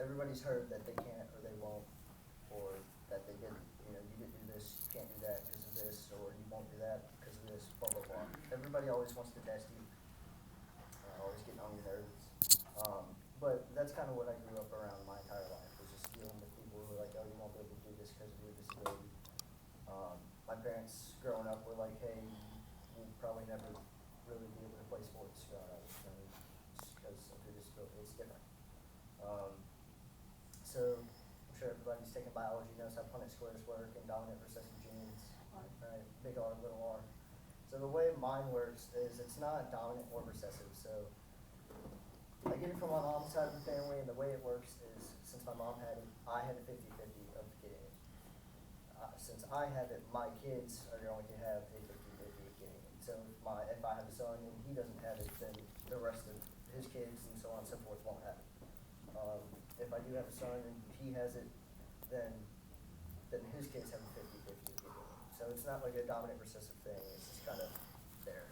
everybody's heard that they can't or they won't, or that they didn't, you know, you didn't do this, you can't do that because of this, or you won't do that because of this, blah, blah, blah. Everybody always wants to test you, always getting on your nerves. But that's kind of what I grew up around my entire life, was just dealing with people who are like, oh, you won't be able to do this because of your disability. My parents growing up were like, hey, we'll probably never really be able to play sports growing up, just because of your disability, it's different. So I'm sure everybody's taking biology knows how Punnett squares work and dominant recessive genes, right? Big R, little r. So the way mine works is it's not dominant or recessive. So I get it from my mom's side of the family, and the way it works is since my mom had it, I had a 50-50 of getting it. Since I have it, my kids are going to have a 50-50 of getting it. So if I have a son and he doesn't have it, then the rest of his kids and so on and so forth won't have it. If I do have a son and he has it, then his kids have a 50-50 of getting it. So it's not like a dominant recessive thing, it's just kind of there.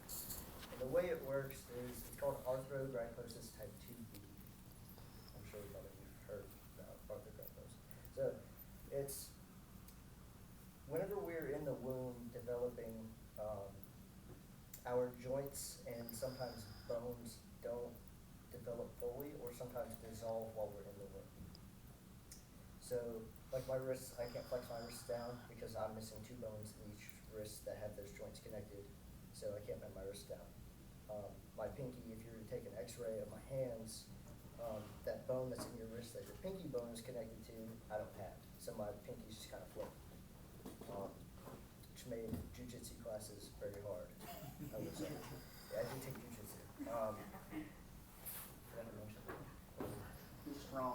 And the way it works is it's called arthrogryposis type 2B. I'm sure none of you have heard about arthrogryposis. So it's whenever we're in the womb developing, our joints and sometimes bones don't develop fully or sometimes dissolve while we're in the womb. So like my wrists, I can't flex my wrists down because I'm missing two bones in each wrist that have those joints connected, so I can't bend my wrist down. My pinky, if you were to take an x-ray of my hands, that bone that's in your wrist that your pinky bone is connected to, I don't have. So my pinky's just kind of floating. Which made jujitsu classes very hard, I would say. Yeah, I did take jujitsu. Forgot to mention that. Strong.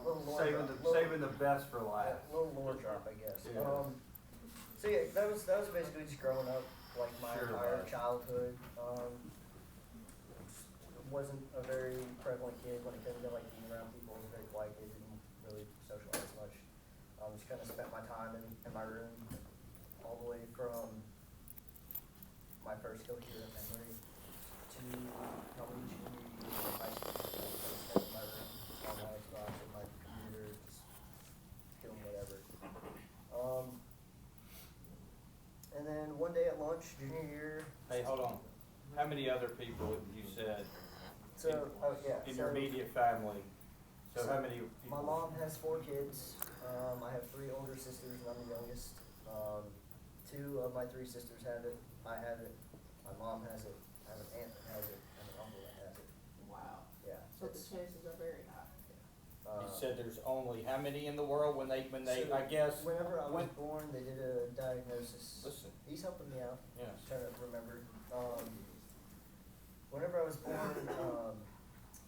Saving the best for last. Little lore drop, I guess. Yeah. So yeah, that was basically just growing up, like my Sure entire was. childhood. Wasn't a very prevalent kid when it came to like being around people. I was very quiet kid, didn't really socialize much. Just kind of spent my time in my room all the way from my first coherent memory to probably junior year of high school. I just spent in my room on my Xbox and my computer, just doing whatever. And then one day at lunch, junior year. Hey, hold on. How many other people you said in your immediate family? So how many people? My mom has 4 kids. I have 3 older sisters and I'm the youngest. 2 of my 3 sisters have it. I have it. My mom has it. I have an aunt that has it. I have an uncle that has it. Wow. Yeah. So the chances are very high. You said there's only how many in the world when they so I guess. Whenever I was born, they did a diagnosis. Listen. He's helping me out. Yes. Trying to remember. Whenever I was born,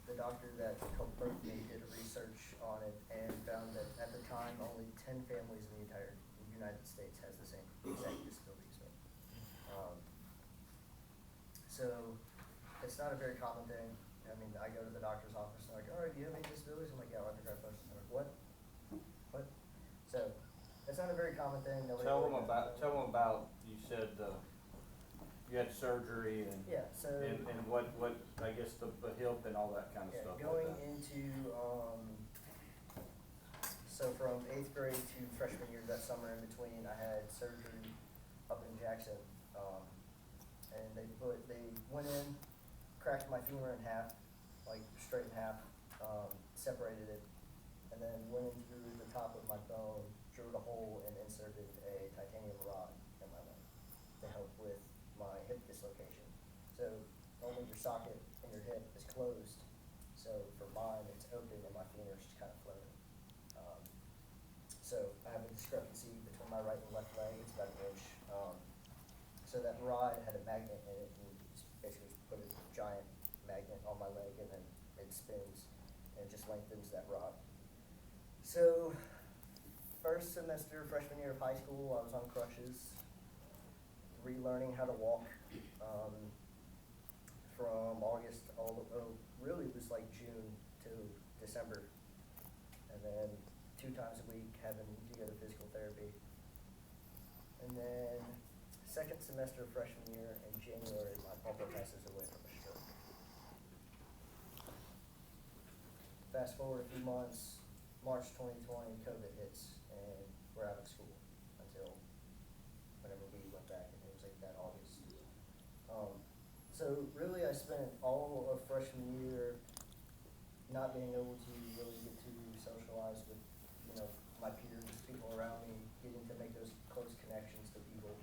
the doctor that helped birth me did a research on it and found that at the time only 10 families in the entire United States has the same exact disability as me. So it's not a very common thing. I mean, I go to the doctor's office and they're like, all right, do you have any disabilities? I'm like, yeah, arthrogryposis. I'm like, what? What? So it's not a very common thing. Nobody Tell really them knows about, you said, you had surgery and. Yeah, so. And what, I guess the hip and all that kind of Yeah, stuff. going like that. into, so from 8th grade to freshman year, that summer in between, I had surgery up in Jackson. And they went in, cracked my femur in half, like straight in half, separated it, and then went in through the top of my bone, drilled a hole and inserted a titanium rod in my leg to help with my hip dislocation. So only your socket in your hip is closed. So for mine, it's open and my femur is just kind of floating. So I have a discrepancy between my right and left leg. It's about an inch. So that rod had a magnet in it, and basically put a giant magnet on my leg, and then it spins and just lengthens that rod. So first semester, freshman year of high school, I was on crutches, relearning how to walk. From August really it was like June to December, and then 2 times a week having to go to physical therapy. And then second semester of freshman year in January, my papa passes away from a stroke. Fast forward a few months, March 2020, COVID hits, and we're out of school until whenever we went back, and it was like that August. So really, I spent all of freshman year not being able to really get to socialize with, my peers, people around me, getting to make those close connections to people,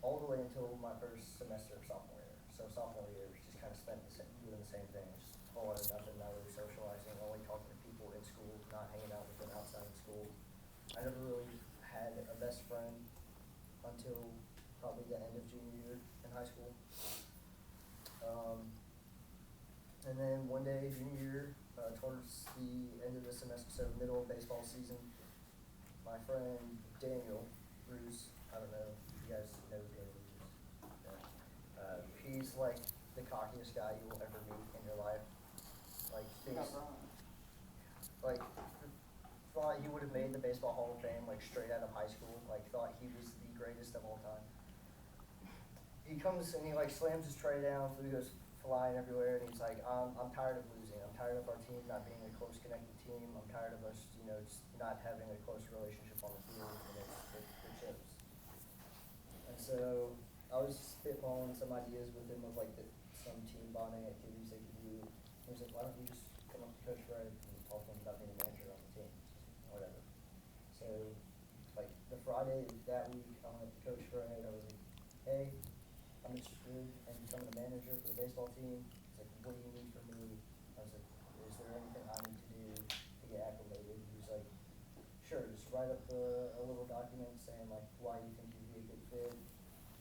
all the way until my first semester of sophomore year. So sophomore year was just kind of spent doing the same thing, just a whole lot of nothing, not really socializing, only talking to people in school, not hanging out with them outside of school. I never really had a best friend until probably the end of junior year in high school. And then one day, junior year, towards the end of the semester, so middle of baseball season, my friend Daniel Bruce, I don't know if you guys know Daniel Bruce. Yeah. He's like the cockiest guy you will ever meet in your life. Like, thought he would have made the Baseball Hall of Fame like straight out of high school. Like, thought he was the greatest of all time. He comes and he like slams his tray down, food goes flying everywhere, and he's like, I'm tired of losing. I'm tired of our team not being a close connected team. I'm tired of us, just not having a close relationship on the field, and it shows. And so I was spitballing some ideas with him of like some team bonding activities they could do. He was like, why don't you just come up to Coach Fred and talk to him about being a manager on the team, or whatever. So like the Friday that week, I went up to Coach Fred. I was like, hey, I'm interested in becoming a manager for the baseball team. He's like, what do you need from me? I was like, is there anything I need to do to get acclimated? He was like, sure, just write up a little document saying like why you think you'd be a good fit,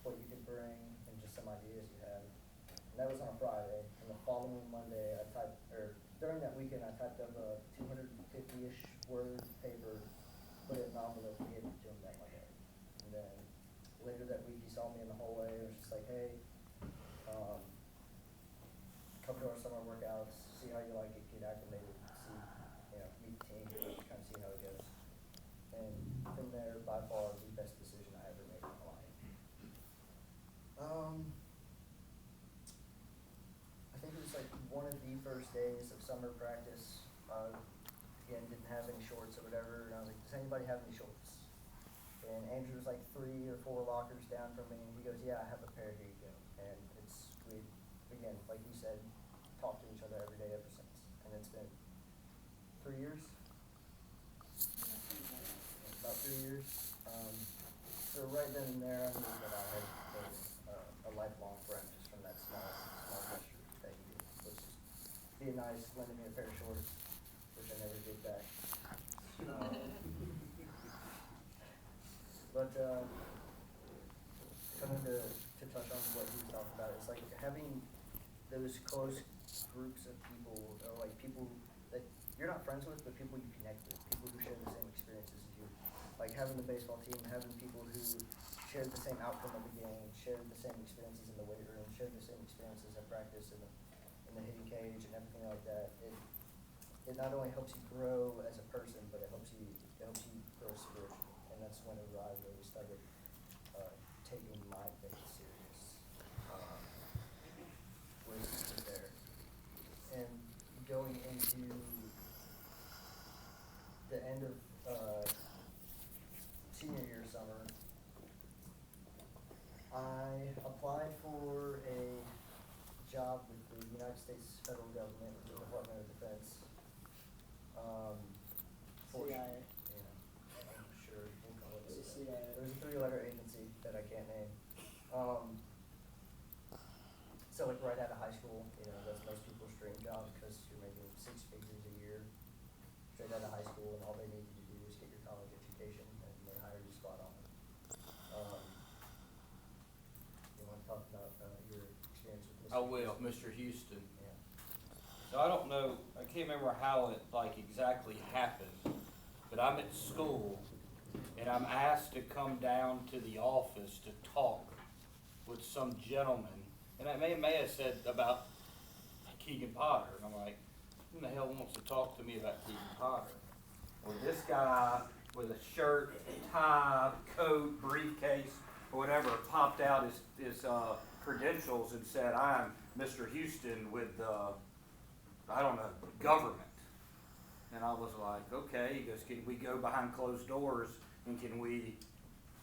what you could bring, and just some ideas you have. And that was on a Friday. And the following Monday, during that weekend, I typed up a 250-ish word paper, put it in an envelope, and gave it to him that Monday. And then later that week, he saw me in the hallway and was just like, hey, come to our summer workouts, see how you like it, get acclimated, see, meet the team, kind of see how it goes. And from there, by far, the best decision I ever made in my life. I think it was like one of the first days of summer practice. Again, didn't have any shorts or whatever, and I was like, does anybody have any shorts? And Andrew was like 3 or 4 lockers down from me, and he goes, yeah, I have a pair, here you go. And we, again, like you said, talked to each other every day ever since. And it's been 3 years? About 3 years. So right then and there, I knew that I had a lifelong friend just from that small gesture that he did, which is being nice, lending me a pair of shorts, which I never did back. But coming to touch on what he was talking about, it's like having those close groups of people, or like people that you're not friends with, but people you connect with, people who share the same experiences as you. Like having the baseball team, having people who shared the same outcome of the game, shared the same experiences in the weight room, shared the same experiences at practice in the hitting cage and everything like that. It not only helps you grow as a person, but it helps you grow spiritually. And that's whenever I really started taking my faith serious. Was there. And going into the end of senior year summer, I applied for a job with the United States federal government, the Department of Defense. CIA. I'm sure we'll call it CIA. There's a 3-letter agency that I can't name. So like right out of high school, that's most people's dream job because you're making 6 figures a year straight out of high school, and all they need you to do is get your college education, and they hire you spot on. You want to talk about your experience with Mr. I will, Houston? Mr. Houston. Yeah. So I don't know, I can't remember how it exactly happened, but I'm at school and I'm asked to come down to the office to talk with some gentleman. And I may have said about Keegan Potter, and I'm like, who the hell wants to talk to me about Keegan Potter? Well, this guy with a shirt, tie, coat, briefcase, or whatever, popped out his credentials and said, I'm Mr. Houston with the, I don't know, government. And I was like, okay. He goes, can we go behind closed doors and can we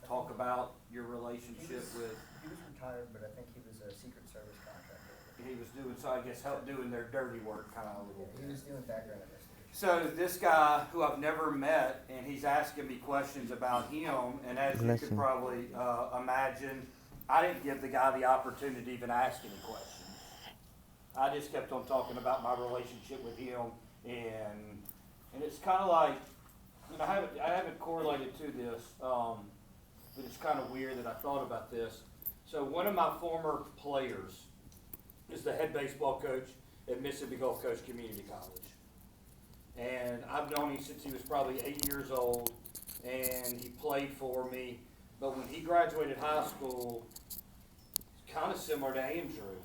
talk about your relationship with, He was retired, but I think he was a Secret Service contractor. he was doing, so I guess help doing their dirty work kind of a little He bit. was doing background investigation. So this guy who I've never met, and he's asking me questions about him, and as you could probably imagine, I didn't give the guy the opportunity to even ask any questions. I just kept on talking about my relationship with him, and it's kind of like, and I haven't correlated to this, but it's kind of weird that I thought about this. So one of my former players is the head baseball coach at Mississippi Gulf Coast Community College. And I've known him since he was probably 8 years old, and he played for me. But when he graduated high school, kind of similar to Andrew.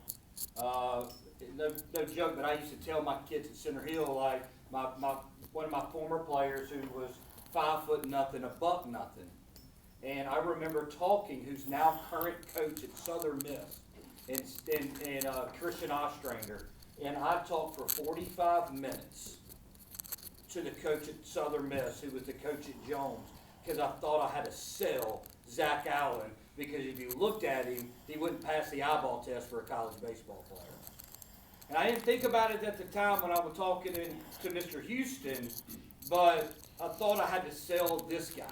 No joke, but I used to tell my kids at Center Hill, like, one of my former players who was 5'0" nothing, $1 nothing. And I remember talking, who's now current coach at Southern Miss, and Christian Ostrander. And I talked for 45 minutes to the coach at Southern Miss, who was the coach at Jones, because I thought I had to sell Zach Allen, because if you looked at him, he wouldn't pass the eyeball test for a college baseball player. And I didn't think about it at the time when I was talking to Mr. Houston, but I thought I had to sell this guy,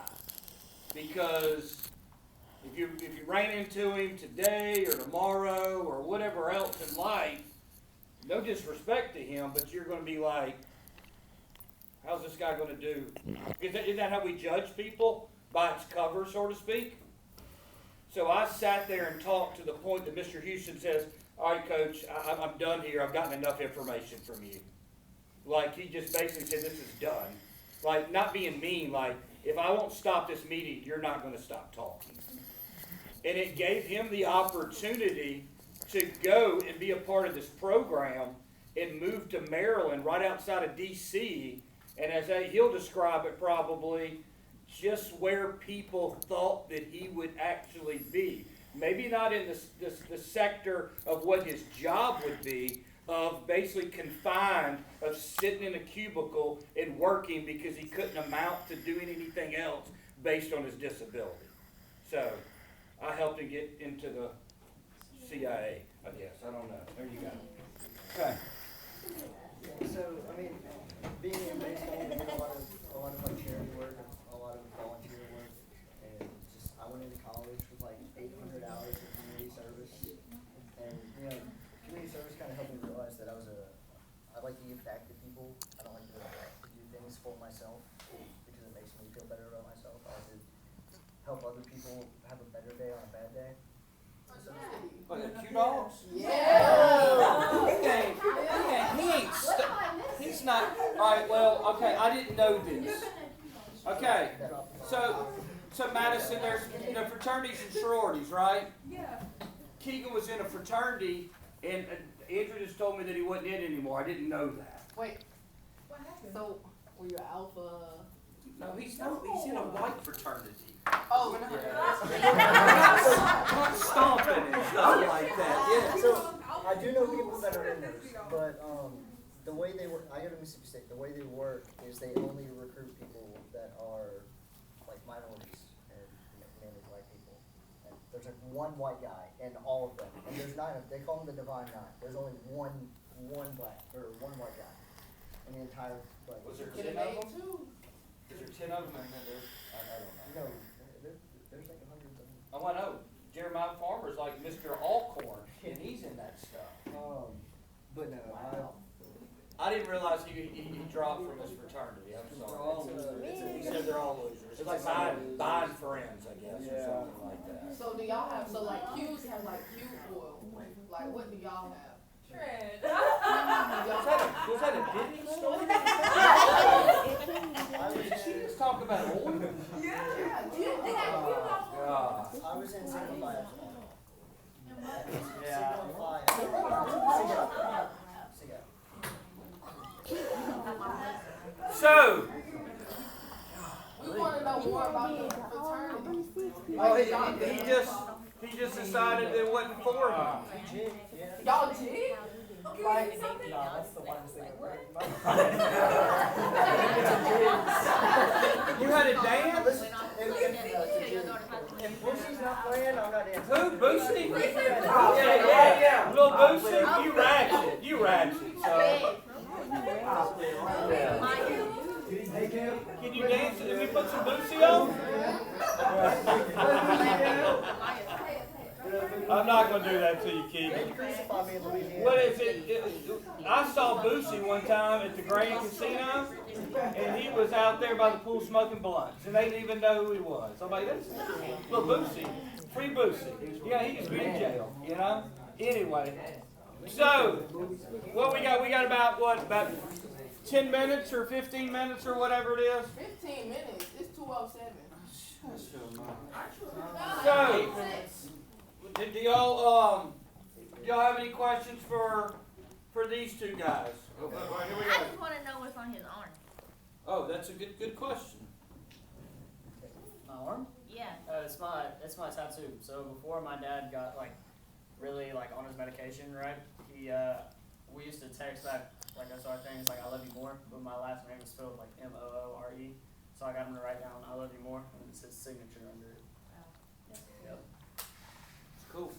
because if you ran into him today or tomorrow or whatever else in life, no disrespect to him, but you're going to be like, how's this guy going to do? Isn't that how we judge people? By its cover, so to speak? So I sat there and talked to the point that Mr. Houston says, all right, Coach, I'm done here. I've gotten enough information from you. Like, he just basically said, this is done. Like, not being mean, like, if I won't stop this meeting, you're not going to stop talking. And it gave him the opportunity to go and be a part of this program and move to Maryland, right outside of D.C., and as he'll describe it probably, just where people thought that he would actually be. Maybe not in the sector of what his job would be, of basically confined, of sitting in a cubicle and working because he couldn't amount to doing anything else based on his disability. So I helped him get into the CIA, I guess. I don't know. There you go. Okay. So, I mean, being in baseball, we did a lot of like charity work, a lot of volunteer work, and just, I went into college with like 800 hours of community service, and, you know, community service kind of helped me realize that I like to give back to people. I don't like to do things for myself, because it makes me feel better about myself. I like to help other people have a better day on a bad day. So, Look at Q Dogs. Yeah. He's not. All right. Well, okay. I didn't know this. Okay. So Madison, there's fraternities and sororities, right? Yeah. Keegan was in a fraternity, and Andrew just told me that he wasn't in anymore. I didn't know that. Wait. What happened? So, were you alpha? No, he's in a white fraternity. Oh, no. Not stomping and stuff like that. Yeah. So, I do know people that are in those, but the way they work, I go to Mississippi State, the way they work is they only recruit people that are like minorities and mainly white people. And there's like one white guy in all of them, and there's 9 of them. They call them the Divine Nine. There's only one black or one white guy in the entire. Like, Was there Get 10 a of name them? too. Is there 10 of them? I don't know. No, there's like hundreds of them. Oh, I know. Jeremiah Farmer's like Mr. Alcorn, and he's in that stuff. But no, I didn't realize he dropped from his fraternity. I'm sorry. He said they're all losers. It's like buying friends, I guess, or something like that. So do y'all have, so like Q's have like Q oil, like what do y'all have? Tread. Was that a Disney story? She was talking about oil. Yeah. God. I was in Signify. Yeah. So, We wanna know more about the fraternity. he just decided it wasn't for him. Y'all did? No, that's the one thing. You had a dance? Listen, if Bushy's not playing, I'm not dancing. Who? Boosie? Yeah. Little Boosie? You ratchet. So, can you dance? Can we put some Boosie on? I'm not gonna do that to you, Keegan. Crucify me in Louisiana. What is it? I saw Boosie one time at the Grand Casino, and he was out there by the pool smoking blunts, and they didn't even know who he was. I'm like, that's little Boosie, free Boosie. Yeah, he just be in jail, you know. Anyway, so what we got? We got about 10 minutes or 15 minutes or whatever it is. 15 minutes. It's 2:07. So, do y'all have any questions for these two guys? Here we I go. just want to know what's on his arm. Oh, that's a good question. My arm? Yeah. It's my tattoo. So before my dad got really on his medication, right? We used to text back I saw things like "I love you more," but my last name is spelled Moore. So I got him to write down "I love you more," and it's his signature under it. Yep. Cool.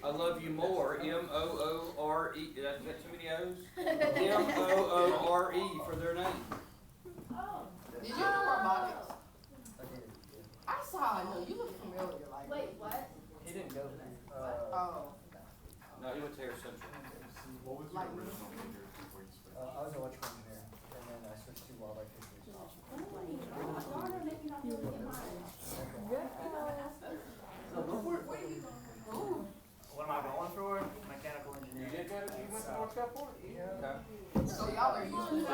I love you more. Moore. That too many O's? Moore for their name. Did you do robotics? I did, I saw. I know you look familiar. Wait, what? He didn't go there. Oh. No, he went to Air Central. What was Like- your original major before you switched? I was an electrical engineer, and then I switched to wildlife fisheries. What am I going for? Mechanical engineering. You did go to North Carolina? Okay. So y'all are used to it.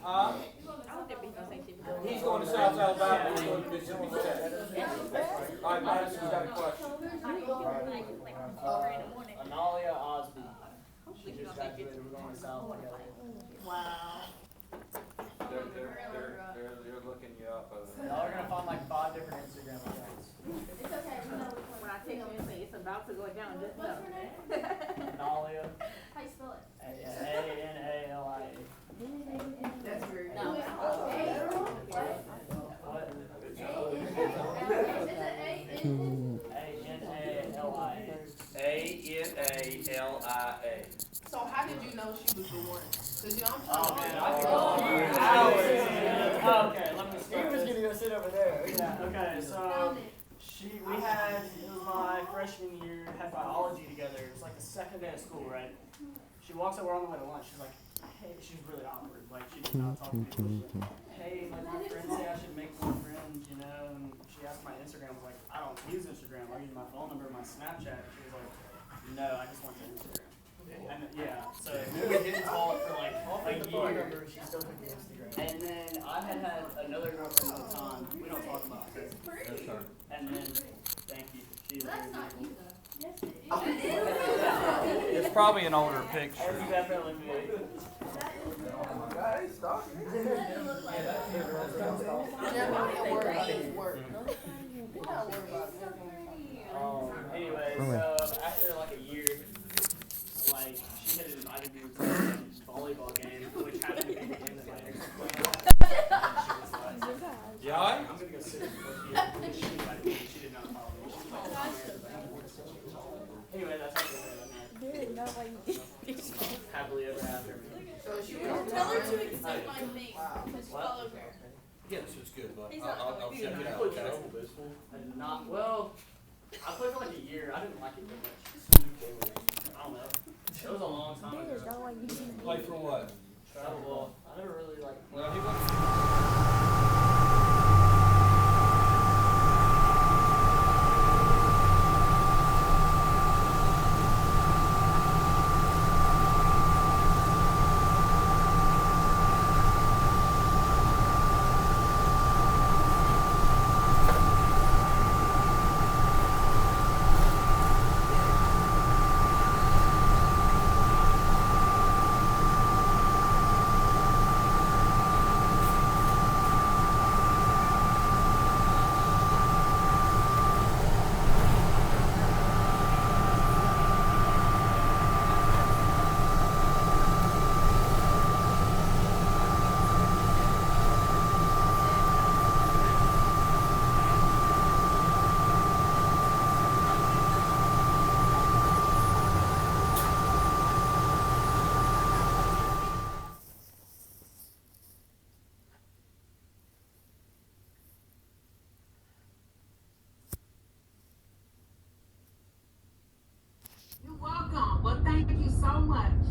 Huh? He's going to South Alabama. He's going to Mississippi State. All right, Madison's got a question. Analia Osby. She just graduated. We're going to South together. Wow. They're looking you up over there. Y'all are gonna find 5 different Instagram accounts. It's okay, we know which one. When I take him and say it's about to go down, just know. What's her name? Analia. How you spell it? Analia. That's very No. What? ANALIA. So how did you know she was the one? Cause I'm Oh man, I trying could go on for hours. Okay, let me He start. was gonna go sit over there. Yeah, okay, so it was my freshman year, had biology together. It was the second day of school, right? She walks over on the way to lunch. She's like, hey, she's really awkward. She does not talk to people. She's like, hey, my friends say I should make more friends, and she asked my Instagram. I was like, I don't use Instagram. I use my phone number, my Snapchat. And she was like, no, I just want your Instagram. And yeah, so we didn't talk for a year. She still took the Instagram. And then I had another girlfriend at the time. We don't talk about her. That's her. And then, thank you. She was That's not very you though. Yes, it is. It's probably an older picture. That's definitely me. You're not worried about his work. You're not worried about anything. Anyway, so after a year, she had invited me to a volleyball game, which happened to be the game that my ex played. Yeah? I'm gonna go sit with you. She invited me. She did not follow me. She was anyway, that's how we met. Happily ever after. So she was. Tell her to accept my thing, Wow. because follow her. Yeah, this is good, bud. He's not I'll going check it out, okay? I did not. Well, I played for a year. I didn't like it very much. I don't know. It was a long time ago. Play for what? Travel ball. I never really Well, he was. much,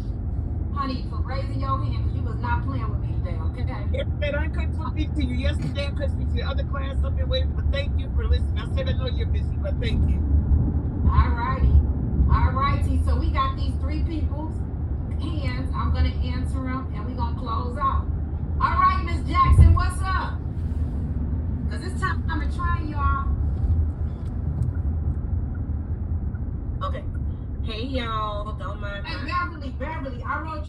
honey, for raising your hand, because you was not playing with me today, okay? Yes, man, I couldn't speak to you yesterday. I couldn't speak to the other class. I've been waiting, but thank you for listening. I said I know you're busy, but thank you. Alrighty, so we got these 3 people's hands. I'm gonna answer them, and we're gonna close out. All right, Miss Jackson, what's up? Cause it's time to train y'all. Okay. Hey, y'all. Don't mind. Hey, Beverly, I wrote